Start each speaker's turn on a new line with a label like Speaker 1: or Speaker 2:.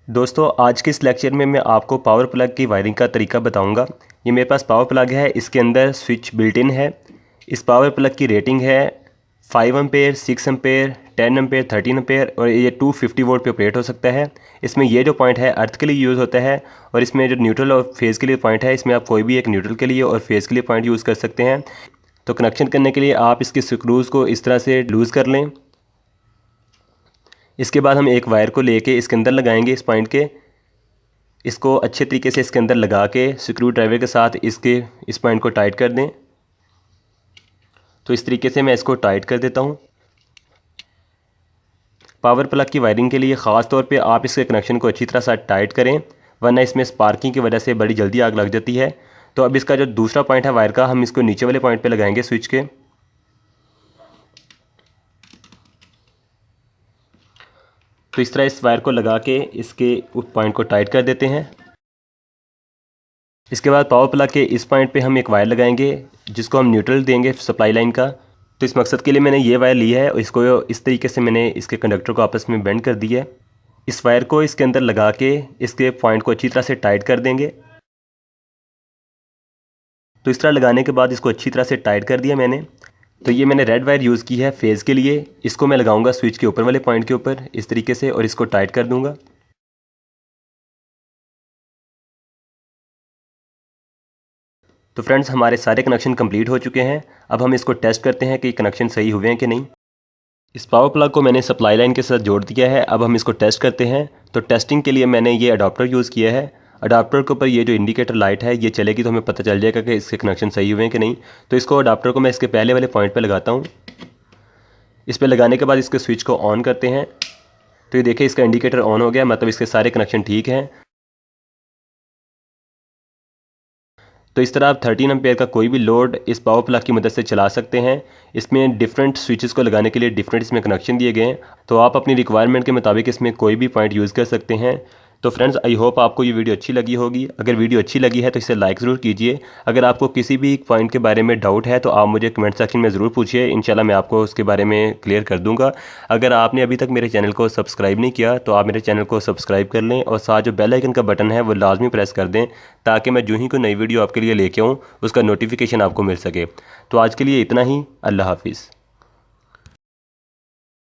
Speaker 1: दोस्तों आज के इस लेक्चर में मैं आपको पावर प्लग की वायरिंग का तरीका बताऊंगा। ये मेरे पास पावर प्लग है, इसके अंदर स्विच बिल्ट इन है। इस पावर प्लग की रेटिंग है 5 एम्पेयर, 6 एम्पेयर, 10 एम्पेयर, 13 एम्पेयर और ये 250 वोल्ट पे ऑपरेट हो सकता है। इसमें ये जो पॉइंट है अर्थ के लिए यूज़ होता है और इसमें जो न्यूट्रल और फेज़ के लिए पॉइंट है, इसमें आप कोई भी एक न्यूट्रल के लिए और फेज़ के लिए पॉइंट यूज़ कर सकते हैं। तो कनेक्शन करने के लिए आप इसके स्क्रूज़ को इस तरह से लूज़ कर लें। इसके बाद हम एक वायर को लेके इसके अंदर लगाएंगे इस पॉइंट के। इसको अच्छे तरीके से इसके अंदर लगा के स्क्रू ड्राइवर के साथ इस पॉइंट को टाइट कर दें। तो इस तरीके से मैं इसको टाइट कर देता हूँ। पावर प्लग की वायरिंग के लिए ख़ास तौर पे आप इसके कनेक्शन को अच्छी तरह से टाइट करें, वरना इसमें स्पार्किंग की वजह से बड़ी जल्दी आग लग जाती है। तो अब इसका जो दूसरा पॉइंट है वायर का, हम इसको नीचे वाले पॉइंट पे लगाएंगे स्विच के। तो इस तरह इस वायर को लगा के इसके उस पॉइंट को टाइट कर देते हैं। इसके बाद पावर प्लग के इस पॉइंट पे हम एक वायर लगाएंगे जिसको हम न्यूट्रल देंगे सप्लाई लाइन का। तो इस मकसद के लिए मैंने ये वायर ली है और इसको इस तरीके से मैंने इसके कंडक्टर को आपस में बेंड कर दिया है। इस वायर को इसके अंदर लगा के इसके पॉइंट को अच्छी तरह से टाइट कर देंगे। तो इस तरह लगाने के बाद इसको अच्छी तरह से टाइट कर दिया मैंने। तो ये मैंने रेड वायर यूज़ की है फेज़ के लिए। इसको मैं लगाऊंगा स्विच के ऊपर वाले पॉइंट के ऊपर इस तरीके से और इसको टाइट कर दूंगा। तो फ्रेंड्स हमारे सारे कनेक्शन कंप्लीट हो चुके हैं। अब हम इसको टेस्ट करते हैं कि कनेक्शन सही हुए हैं कि नहीं। इस पावर प्लग को मैंने सप्लाई लाइन के साथ जोड़ दिया है। अब हम इसको टेस्ट करते हैं। तो टेस्टिंग के लिए मैंने ये अडाप्टर यूज़ किया है। अडाप्टर के ऊपर ये जो इंडिकेटर लाइट है ये चलेगी तो हमें पता चल जाएगा कि इसके कनेक्शन सही हुए हैं कि नहीं। तो इसको अडाप्टर को मैं इसके पहले वाले पॉइंट पर लगाता हूँ। इस पर लगाने के बाद इसके स्विच को ऑन करते हैं। तो ये देखिए इसका इंडिकेटर ऑन हो गया, मतलब इसके सारे कनेक्शन ठीक हैं। तो इस तरह आप 13 एम्पेयर का कोई भी लोड इस पावर प्लग की मदद से चला सकते हैं। इसमें डिफरेंट स्विचेस को लगाने के लिए डिफरेंट इसमें कनेक्शन दिए गए हैं। तो आप अपनी रिक्वायरमेंट के मुताबिक इसमें कोई भी पॉइंट यूज़ कर सकते हैं। तो फ्रेंड्स आई होप आपको ये वीडियो अच्छी लगी होगी। अगर वीडियो अच्छी लगी है तो इसे लाइक ज़रूर कीजिए। अगर आपको किसी भी पॉइंट के बारे में डाउट है तो आप मुझे कमेंट सेक्शन में ज़रूर पूछिए, इंशाल्लाह मैं आपको उसके बारे में क्लियर कर दूंगा। अगर आपने अभी तक मेरे चैनल को सब्सक्राइब नहीं किया तो आप मेरे चैनल को सब्सक्राइब कर लें और साथ जो बेल आइकन का बटन है वो लाजमी प्रेस कर दें, ताकि मैं जो ही कोई नई वीडियो आपके लिए लेके आऊँ उसका नोटिफिकेशन आपको मिल सके। तो आज के लिए इतना ही। अल्लाह हाफिज़।